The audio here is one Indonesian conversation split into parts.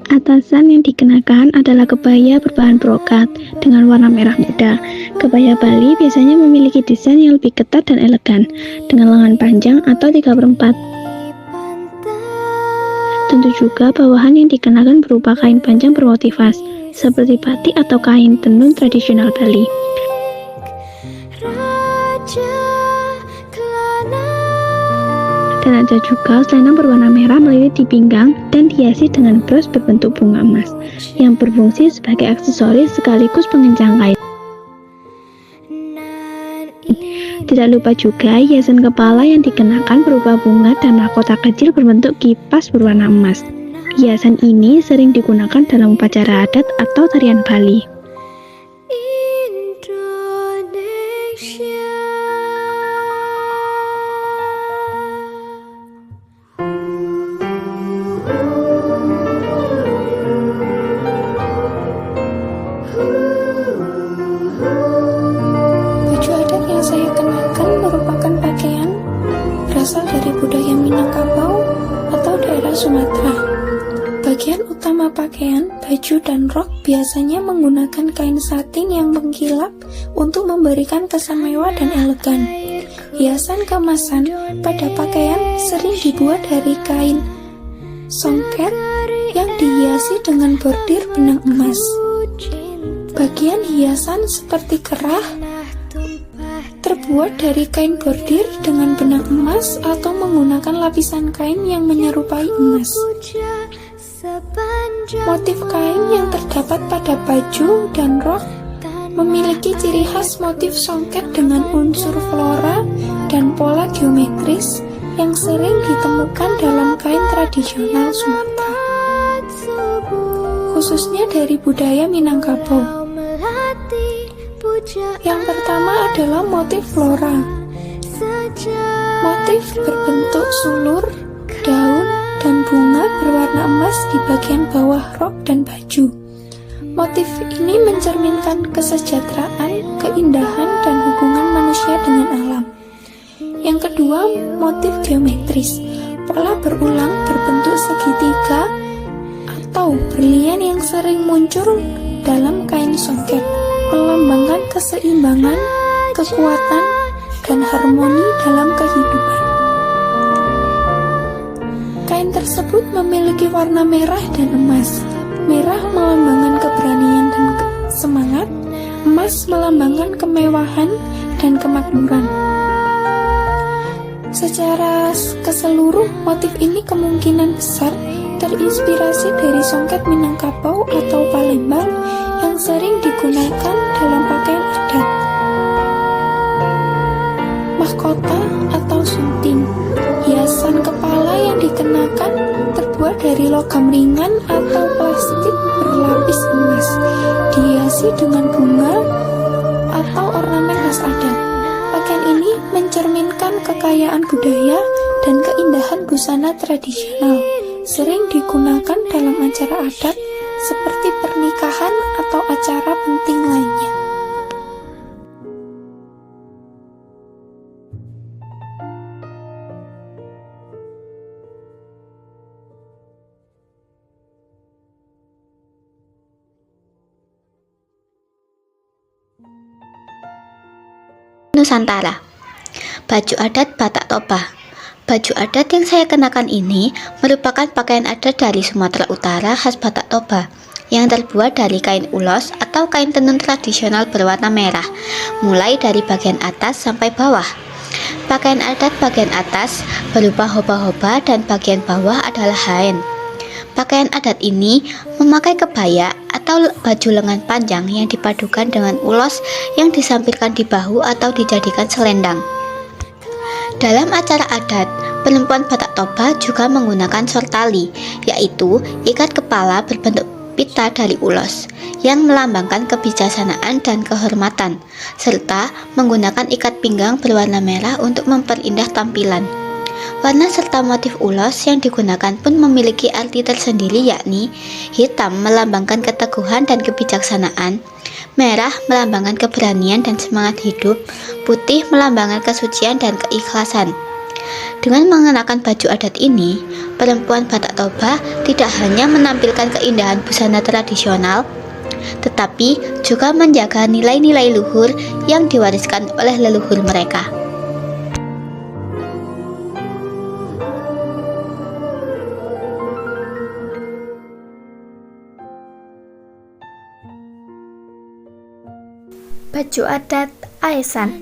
Atasan yang dikenakan adalah kebaya berbahan brokat dengan warna merah muda. Kebaya Bali biasanya memiliki desain yang lebih ketat dan elegan, dengan lengan panjang atau 3/4. Tentu juga bawahan yang dikenakan berupa kain panjang bermotif khas, seperti batik atau kain tenun tradisional Bali. Dan ada juga selendang berwarna merah melilit di pinggang dan dihiasi dengan bros berbentuk bunga emas yang berfungsi sebagai aksesoris sekaligus pengencang kain. Tidak lupa juga hiasan kepala yang dikenakan berupa bunga dan mahkota kecil berbentuk kipas berwarna emas. Hiasan ini sering digunakan dalam upacara adat atau tarian Bali. Saya kenakan merupakan pakaian berasal dari budaya Minangkabau atau daerah Sumatera. Bagian utama pakaian, baju dan rok biasanya menggunakan kain satin yang mengkilap untuk memberikan kesan mewah dan elegan. Hiasan kemasan pada pakaian sering dibuat dari kain songket yang dihiasi dengan bordir benang emas. Bagian hiasan seperti kerah terbuat dari kain bordir dengan benang emas atau menggunakan lapisan kain yang menyerupai emas. Motif kain yang terdapat pada baju dan rok memiliki ciri khas motif songket dengan unsur flora dan pola geometris yang sering ditemukan dalam kain tradisional Sumatera, khususnya dari budaya Minangkabau. Yang pertama adalah motif flora. Motif berbentuk sulur, daun, dan bunga berwarna emas di bagian bawah rok dan baju. Motif ini mencerminkan kesejahteraan, keindahan, dan hubungan manusia dengan alam. Yang kedua, motif geometris. Pola berulang berbentuk segitiga atau berlian yang sering muncul dalam kain songket, melambangkan keseimbangan, kekuatan, dan harmoni dalam kehidupan. Kain tersebut memiliki warna merah dan emas. Merah melambangkan keberanian dan semangat, emas melambangkan kemewahan dan kemakmuran. Secara keseluruh, motif ini kemungkinan besar terinspirasi dari songket Minangkabau atau Palembang yang sering digunakan dalam pakaian adat. Mahkota atau sunting. Hiasan kepala yang dikenakan terbuat dari logam ringan atau plastik berlapis emas, dihiasi dengan bunga atau ornamen khas adat. Pakaian ini mencerminkan kekayaan budaya dan keindahan busana tradisional, sering digunakan dalam acara adat seperti pernikahan atau acara penting lainnya. Nusantara. Baju adat Batak Toba. Baju adat yang saya kenakan ini merupakan pakaian adat dari Sumatera Utara khas Batak Toba yang terbuat dari kain ulos atau kain tenun tradisional berwarna merah, mulai dari bagian atas sampai bawah. Pakaian adat bagian atas berupa hoba-hoba dan bagian bawah adalah haen. Pakaian adat ini memakai kebaya atau baju lengan panjang yang dipadukan dengan ulos yang disampirkan di bahu atau dijadikan selendang. Dalam acara adat, perempuan Batak Toba juga menggunakan sortali, yaitu ikat kepala berbentuk pita dari ulos, yang melambangkan kebijaksanaan dan kehormatan, serta menggunakan ikat pinggang berwarna merah untuk memperindah tampilan. Warna serta motif ulos yang digunakan pun memiliki arti tersendiri, yakni hitam melambangkan keteguhan dan kebijaksanaan, merah melambangkan keberanian dan semangat hidup, putih melambangkan kesucian dan keikhlasan. Dengan mengenakan baju adat ini, perempuan Batak Toba tidak hanya menampilkan keindahan busana tradisional, tetapi juga menjaga nilai-nilai luhur yang diwariskan oleh leluhur mereka. Baju adat Aesan,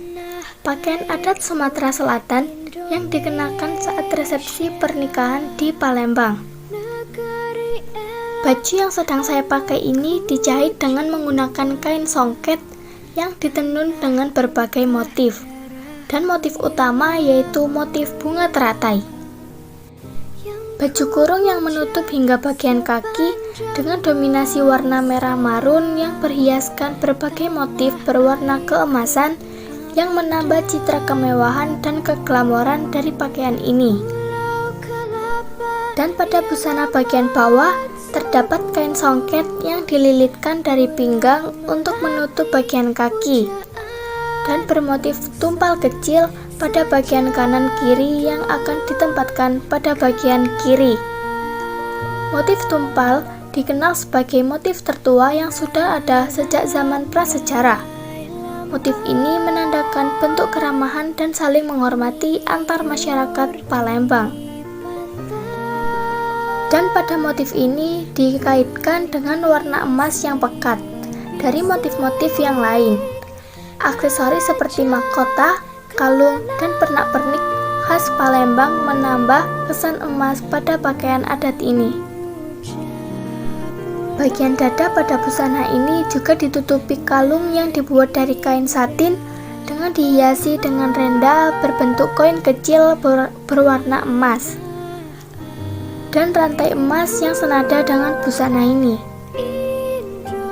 pakaian adat Sumatera Selatan yang dikenakan saat resepsi pernikahan di Palembang. Baju yang sedang saya pakai ini dijahit dengan menggunakan kain songket yang ditenun dengan berbagai motif, dan motif utama yaitu motif bunga teratai. Baju kurung yang menutup hingga bagian kaki dengan dominasi warna merah marun yang berhiaskan berbagai motif berwarna keemasan yang menambah citra kemewahan dan keglamoran dari pakaian ini. Dan pada busana bagian bawah terdapat kain songket yang dililitkan dari pinggang untuk menutup bagian kaki dan bermotif tumpal kecil pada bagian kanan kiri yang akan ditempatkan pada bagian kiri. Motif tumpal dikenal sebagai motif tertua yang sudah ada sejak zaman prasejarah. Motif ini menandakan bentuk keramahan dan saling menghormati antar masyarakat Palembang. Dan pada motif ini dikaitkan dengan warna emas yang pekat dari motif-motif yang lain. Aksesoris seperti mahkota, kalung, dan pernak-pernik khas Palembang menambah kesan emas pada pakaian adat ini. Bagian dada pada busana ini juga ditutupi kalung yang dibuat dari kain satin dengan dihiasi dengan renda berbentuk koin kecil berwarna emas dan rantai emas yang senada dengan busana ini.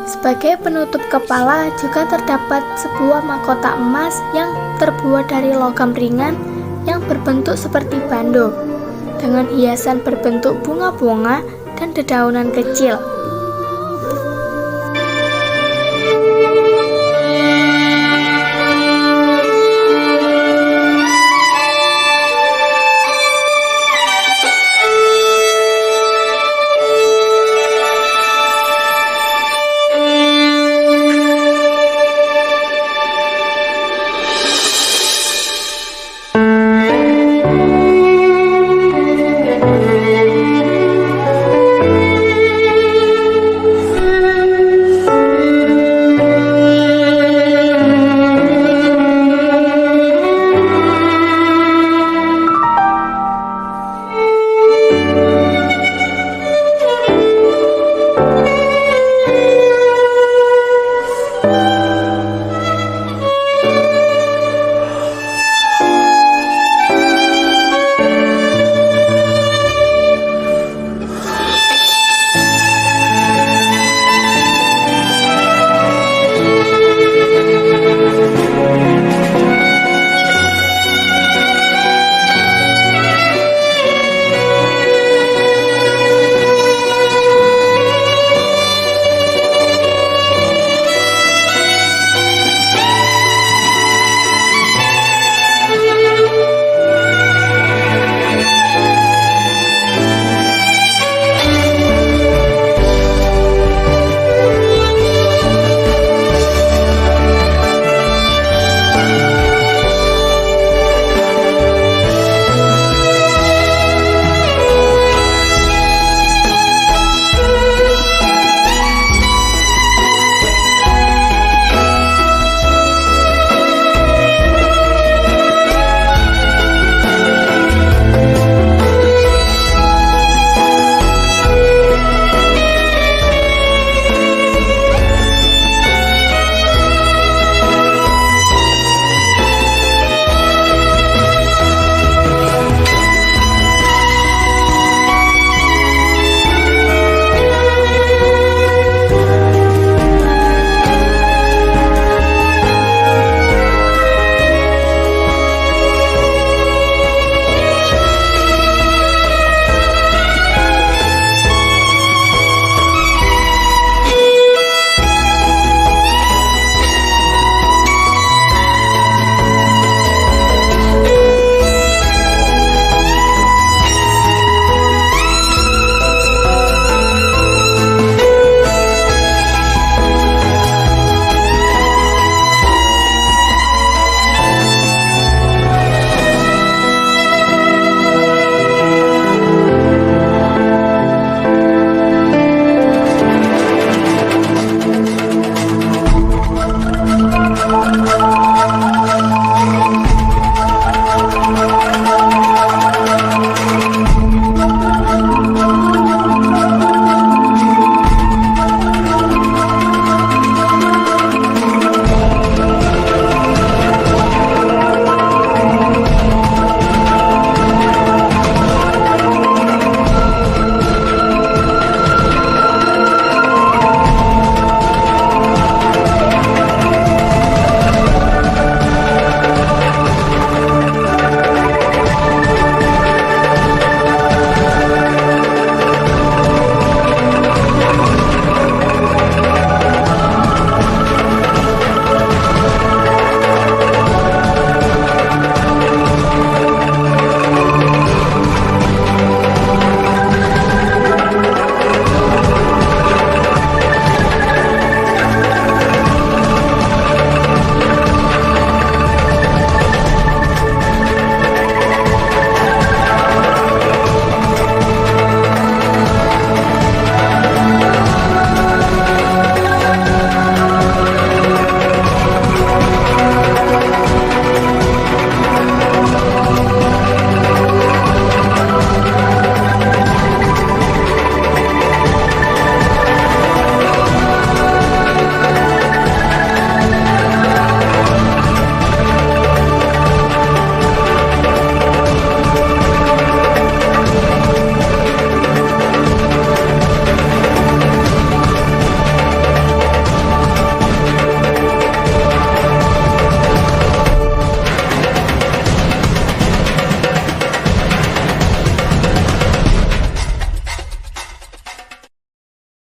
Sebagai penutup kepala juga terdapat sebuah mahkota emas yang terbuat dari logam ringan yang berbentuk seperti bando dengan hiasan berbentuk bunga-bunga dan dedaunan kecil.